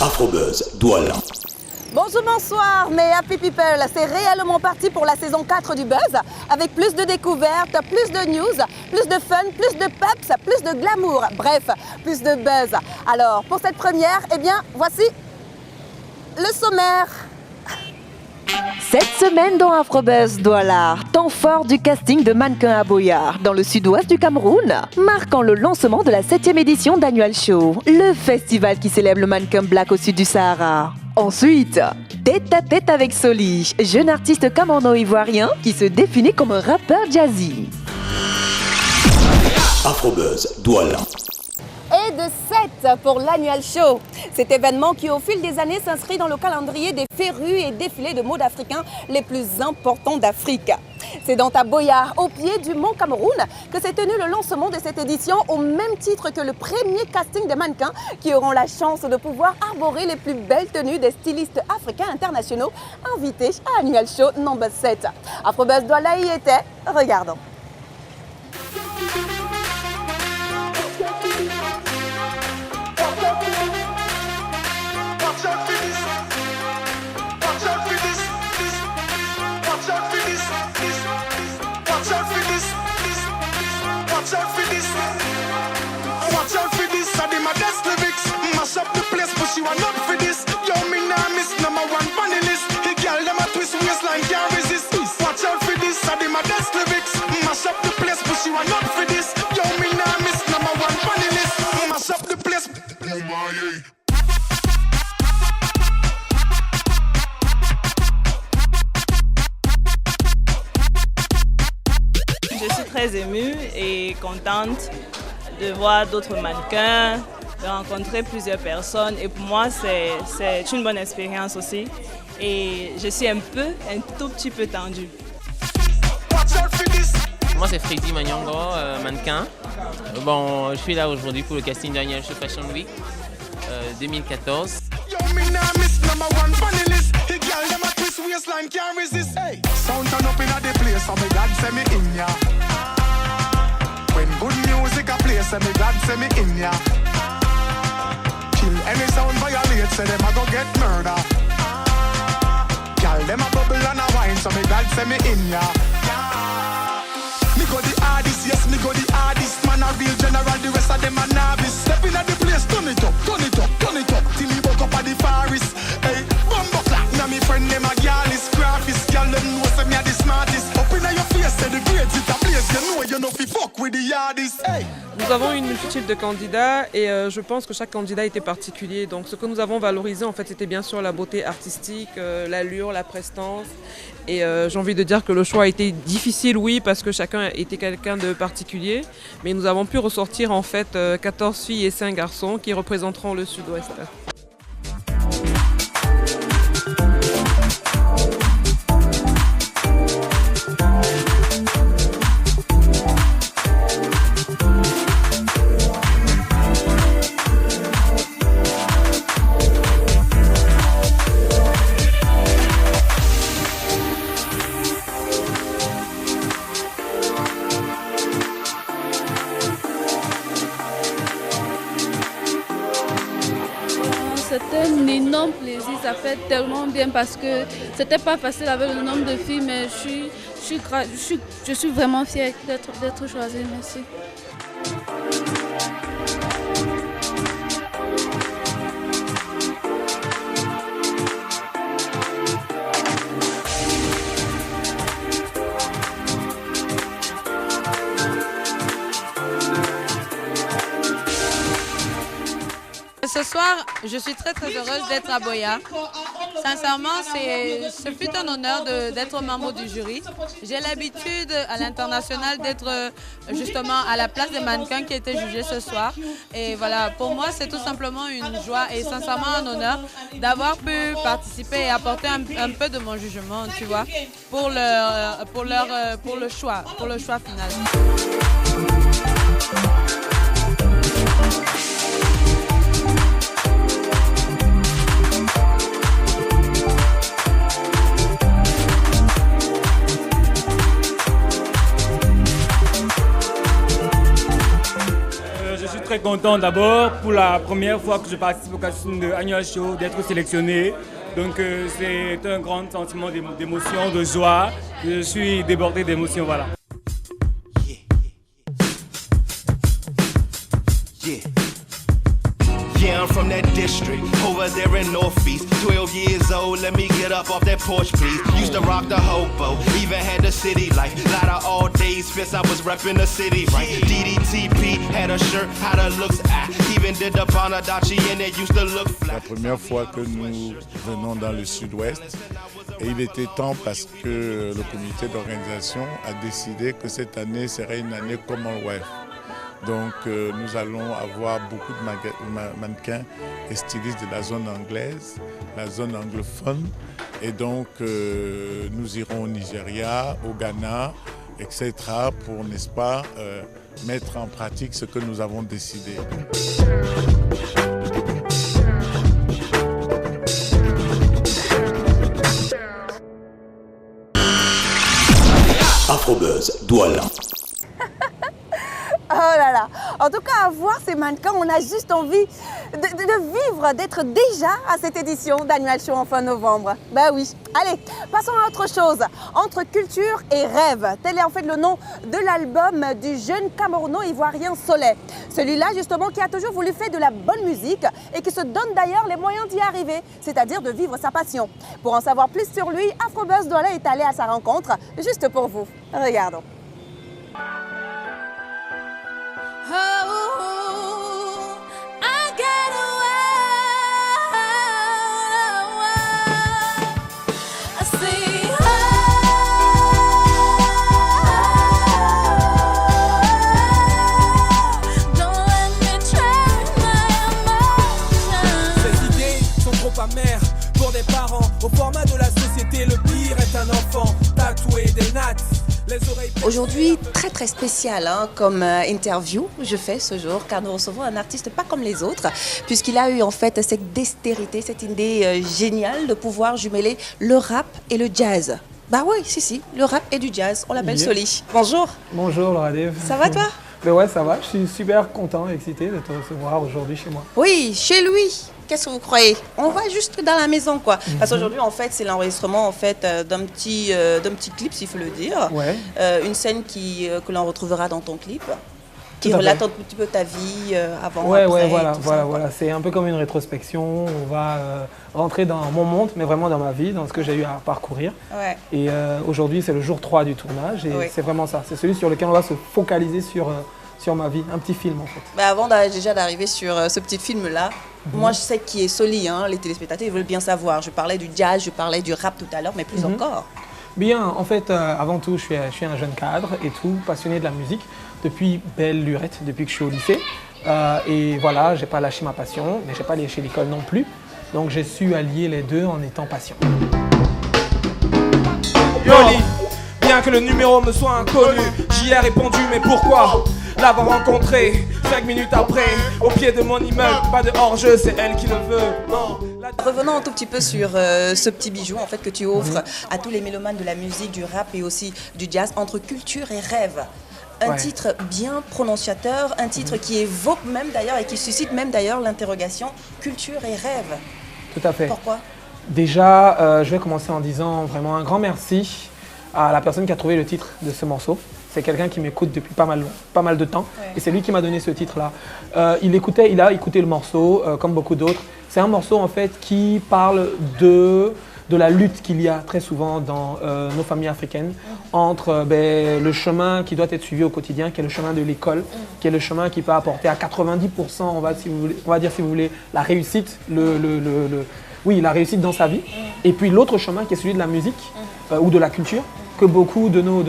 Afrobuzz Douala. Bonjour, bonsoir, mes happy people, c'est réellement parti pour la saison 4 du Buzz, avec plus de découvertes, plus de news, plus de fun, plus de peps, plus de glamour, bref, plus de buzz. Alors, pour cette première, eh bien, voici le sommaire. Cette semaine dans Afrobuzz Douala, temps fort du casting de mannequins à Boyard, dans le sud-ouest du Cameroun, marquant le lancement de la 7e édition d'Annual Show, le festival qui célèbre le mannequin black au sud du Sahara. Ensuite, tête à tête avec Soli, jeune artiste camerouno-ivoirien qui se définit comme un rappeur jazzy. Afrobuzz Douala. Et de 7 pour l'Annual Show. Cet événement qui au fil des années s'inscrit dans le calendrier des férus et défilés de mode africains les plus importants d'Afrique. C'est dans Boyard, au pied du Mont Cameroun, que s'est tenu le lancement de cette édition au même titre que le premier casting des mannequins qui auront la chance de pouvoir arborer les plus belles tenues des stylistes africains internationaux invités à Annual Show No. 7. Afrobuzz Douala y était, regardons. She want up for this. Yo, me nah miss number one funny list. The girl them a twist waistline can't resist. Watch out for this. I did my best lyrics. Mash up the place, but she want up for this. Yo, me nah miss number one funny list. Mash up the place. Oh my. Je suis très émue et contente de voir d'autres mannequins, de rencontrer plusieurs personnes et pour moi c'est une bonne expérience aussi et je suis un tout petit peu tendue. Moi c'est Freddy Magnango, mannequin. Bon, je suis là aujourd'hui pour le casting d'Annual Show Fashion Week 2014. Any sound violate, say them a go get murder. Girl, them a bubble and a wine, so me God say me in ya. Me go the hardest, yes, me go the hardest. Man a real general, the rest of them a novice. Step in at the place, turn it up, turn it up, turn it up. Till he woke up at the forest. Hey, bumbo clap, now me friend them a girl is graphist. Girl, them know say me a the smartest. Up in your face, say the grades it a place. You know fi fuck with the hardest. Hey. Nous avons une multitude de candidats et je pense que chaque candidat était particulier. Donc ce que nous avons valorisé en fait c'était bien sûr la beauté artistique, l'allure, la prestance. Et j'ai envie de dire que le choix a été difficile, oui, parce que chacun était quelqu'un de particulier. Mais nous avons pu ressortir en fait 14 filles et 5 garçons qui représenteront le Sud-Ouest. C'était un énorme plaisir, ça fait tellement bien parce que c'était pas facile avec le nombre de filles, mais je suis vraiment fière d'être choisie. Merci. Ce soir, je suis très heureuse d'être à Boyard. Sincèrement, ce fut un honneur d'être membre du jury. J'ai l'habitude à l'international d'être justement à la place des mannequins qui étaient jugés ce soir. Et voilà, pour moi, c'est tout simplement une joie et sincèrement un honneur d'avoir pu participer et apporter un peu de mon jugement, tu vois, pour le choix final. très content d'abord pour la première fois que je participe au casting de Annual Show, d'être sélectionné. Donc c'est un grand sentiment d'émotion, de joie. Je suis débordé d'émotions, voilà. Yeah, I'm from that district, over there in Northeast. 12 years old, let me get up off that porch, please. Used to rock the hobo, even had the city life. Lot of all days, fist I was repping the city, right? DDTP had a shirt, how the looks at. Even did the Bonadachi and it used to look flat. La première fois que nous venons dans le sud-ouest, et il était temps parce que le comité d'organisation a décidé que cette année serait une année Commonwealth. Donc nous allons avoir beaucoup de mannequins et stylistes de la zone anglaise, la zone anglophone. Et donc nous irons au Nigeria, au Ghana, etc. pour, n'est-ce pas, mettre en pratique ce que nous avons décidé. Afrobuzz Douala. Oh là là. En tout cas, à voir ces mannequins, on a juste envie de vivre, d'être déjà à cette édition d'Annual Show en fin novembre. Ben oui. Allez, passons à autre chose. Entre culture et rêve. Tel est en fait le nom de l'album du jeune Camerouno-Ivoirien Soleil. Celui-là, justement, qui a toujours voulu faire de la bonne musique et qui se donne d'ailleurs les moyens d'y arriver, c'est-à-dire de vivre sa passion. Pour en savoir plus sur lui, Afrobuzz Douala est allé à sa rencontre, juste pour vous. Regardons. Pour des parents, au format de la société, le pire est un enfant tatoué des nattes. Aujourd'hui, très spécial comme interview je fais ce jour, car nous recevons un artiste pas comme les autres, puisqu'il a eu en fait cette dextérité, cette idée géniale de pouvoir jumeler le rap et le jazz. Bah oui, si, le rap et du jazz, on l'appelle Soli. Bonjour. Bonjour Laura Dev. Ça va toi? Ben ouais, ça va, je suis super content et excité de te recevoir aujourd'hui chez moi. Oui, chez lui. Qu'est-ce que vous croyez? On va juste dans la maison, quoi. Parce qu'aujourd'hui, en fait, c'est l'enregistrement en fait, d'un petit clip, s'il faut le dire. Ouais. Une scène que l'on retrouvera dans ton clip, qui relate un petit peu ta vie avant, après. Ouais, voilà. C'est un peu comme une rétrospection. On va rentrer dans mon monde, mais vraiment dans ma vie, dans ce que j'ai eu à parcourir. Ouais. Et aujourd'hui, c'est le jour 3 du tournage. Et c'est vraiment ça. C'est celui sur lequel on va se focaliser sur ma vie. Un petit film, en fait. Bah avant déjà d'arriver sur ce petit film-là, moi, je sais qui est Soli, les téléspectateurs, ils veulent bien savoir. Je parlais du jazz, je parlais du rap tout à l'heure, mais plus encore. Bien, en fait, avant tout, je suis un jeune cadre et tout, passionné de la musique depuis belle lurette, depuis que je suis au lycée. Et voilà, j'ai pas lâché ma passion, mais j'ai pas lâché l'école non plus. Donc, j'ai su allier les deux en étant patient. Yoli, bien que le numéro me soit inconnu, j'y ai répondu, mais pourquoi l'avoir rencontré 5 minutes après, au pied de mon immeuble, pas de hors-jeu, c'est elle qui le veut. Non. Revenons un tout petit peu sur ce petit bijou en fait, que tu offres à tous les mélomanes de la musique, du rap et aussi du jazz, entre culture et rêve. Un titre bien prononciateur, un titre qui évoque même d'ailleurs et qui suscite même d'ailleurs l'interrogation culture et rêve. Tout à fait. Pourquoi? Déjà, je vais commencer en disant vraiment un grand merci à la personne qui a trouvé le titre de ce morceau. C'est quelqu'un qui m'écoute depuis pas mal de temps et c'est lui qui m'a donné ce titre-là. Il a écouté le morceau comme beaucoup d'autres. C'est un morceau en fait qui parle de la lutte qu'il y a très souvent dans nos familles africaines entre le chemin qui doit être suivi au quotidien, qui est le chemin de l'école, qui est le chemin qui peut apporter à 90%, on va dire si vous voulez, la réussite, la réussite dans sa vie. Et puis l'autre chemin qui est celui de la musique ou de la culture, que beaucoup de nos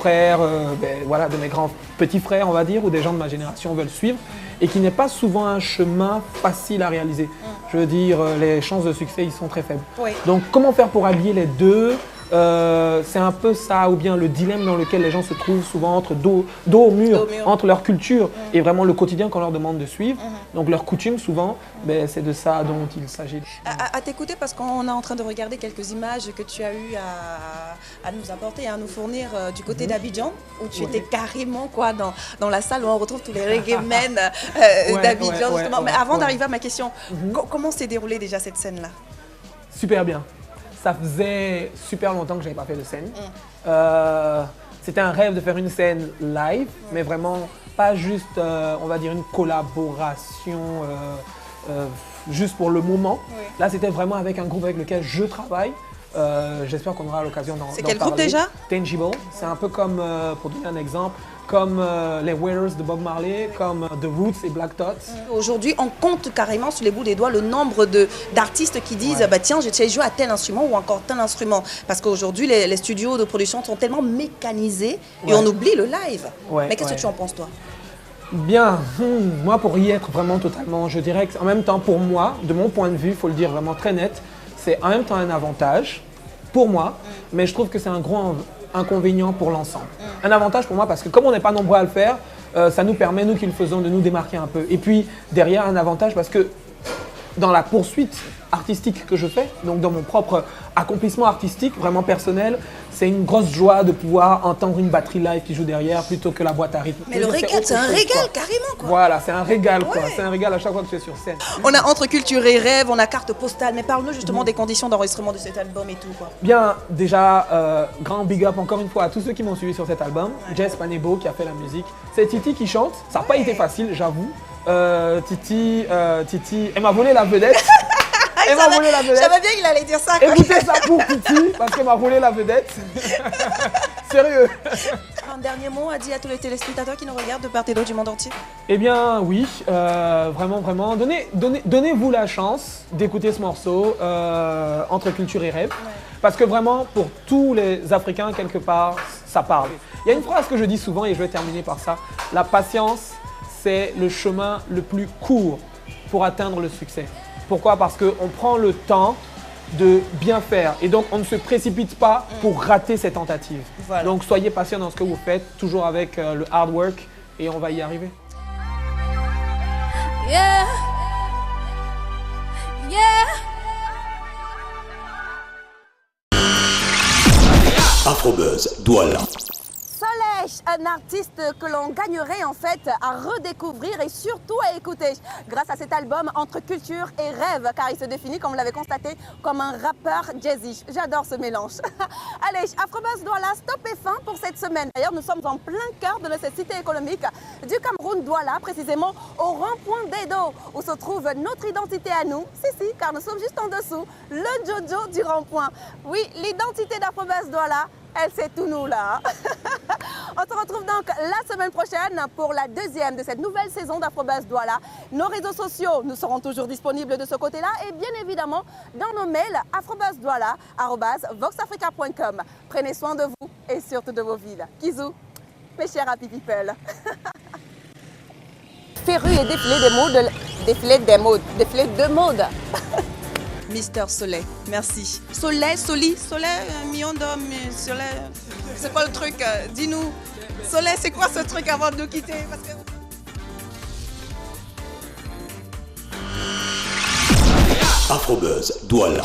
frères, de mes grands petits frères, on va dire, ou des gens de ma génération veulent suivre, et qui n'est pas souvent un chemin facile à réaliser. Je veux dire, les chances de succès, ils sont très faibles. Oui. Donc, comment faire pour allier les deux c'est un peu ça, ou bien le dilemme dans lequel les gens se trouvent souvent entre dos au mur, entre leur culture et vraiment le quotidien qu'on leur demande de suivre. Donc leurs coutumes, souvent, c'est de ça dont il s'agit. À t'écouter, parce qu'on est en train de regarder quelques images que tu as eu à nous apporter, à nous fournir du côté d'Abidjan, où tu étais carrément quoi, dans la salle où on retrouve tous les reggae men d'Abidjan, justement. Mais avant d'arriver à ma question, comment s'est déroulée déjà cette scène-là? Super bien. Ça faisait super longtemps que je n'avais pas fait de scène. C'était un rêve de faire une scène live, mais vraiment pas juste, on va dire, une collaboration juste pour le moment. Là, c'était vraiment avec un groupe avec lequel je travaille. J'espère qu'on aura l'occasion d'en parler. C'est quel groupe déjà? Tangible. C'est un peu comme, pour donner un exemple, comme les Wailers de Bob Marley, comme The Roots et Black Thought. Aujourd'hui, on compte carrément sur les bouts des doigts le nombre d'artistes qui disent bah, tiens, j'ai joué à tel instrument ou encore tel instrument. Parce qu'aujourd'hui, les studios de production sont tellement mécanisés et on oublie le live. Mais qu'est-ce que tu en penses, toi? Bien, moi pour y être vraiment totalement, je dirais qu'en même temps pour moi, de mon point de vue, il faut le dire vraiment très net, c'est en même temps un avantage pour moi, mais je trouve que c'est un gros inconvénient pour l'ensemble. Un avantage pour moi parce que comme on n'est pas nombreux à le faire, ça nous permet, nous qui le faisons, de nous démarquer un peu. Et puis derrière, un avantage parce que dans la poursuite artistique que je fais, donc dans mon propre accomplissement artistique, vraiment personnel, c'est une grosse joie de pouvoir entendre une batterie live qui joue derrière plutôt que la boîte à rythme. Mais le régal, c'est un régal carrément quoi. Voilà, c'est un régal quoi, c'est un régal à chaque fois que tu es sur scène. On a Entre Culture et Rêve, on a Carte Postale, mais parle-nous justement des conditions d'enregistrement de cet album et tout quoi. Bien, déjà, grand big up encore une fois à tous ceux qui m'ont suivi sur cet album. Jess Panebo qui a fait la musique. C'est Titi qui chante, ça n'a pas été facile, j'avoue. Titi, elle m'a volé la vedette. Elle m'a volé la vedette. Je savais bien qu'il allait dire ça. Quoi. Écoutez ça pour Titi, parce qu'elle m'a volé la vedette. Sérieux. Un dernier mot à dire à tous les téléspectateurs qui nous regardent de part et d'autre du monde entier? Eh bien oui, vraiment. Donnez-vous la chance d'écouter ce morceau, Entre Culture et Rêve. Parce que vraiment, pour tous les Africains, quelque part, ça parle. Il y a une phrase que je dis souvent et je vais terminer par ça. La patience, c'est le chemin le plus court pour atteindre le succès. Pourquoi? Parce qu'on prend le temps de bien faire et donc on ne se précipite pas pour rater ces tentatives. Voilà. Donc soyez patient dans ce que vous faites, toujours avec le hard work et on va y arriver. Yeah. Afrobuzz Douala. Solèche, un artiste que l'on gagnerait en fait à redécouvrir et surtout à écouter grâce à cet album Entre Culture et Rêve, car il se définit, comme vous l'avez constaté, comme un rappeur jazzy. J'adore ce mélange. Allez, Afrobuzz Douala, stop et fin pour cette semaine. D'ailleurs, nous sommes en plein cœur de cette cité économique du Cameroun, Douala, précisément au rond-point d'Edo, où se trouve notre identité à nous. Si, car nous sommes juste en dessous, le Jojo du rond-point. Oui, l'identité d'Afrobuzz Douala, elle, c'est tout nous là. On se retrouve donc la semaine prochaine pour la deuxième de cette nouvelle saison d'Afrobuzz Douala. Nos réseaux sociaux, nous seront toujours disponibles de ce côté-là et bien évidemment dans nos mails afrobuzzdouala@voxafrica.com. Prenez soin de vous et surtout de vos villes. Kizou, mes chers happy people. Féru et défilé de mode. Mister Soleil, merci. Soleil, million d'hommes, Soleil. C'est quoi le truc? Dis-nous. Soleil, c'est quoi ce truc avant de nous quitter? Parce que... Afrobuzz Douala.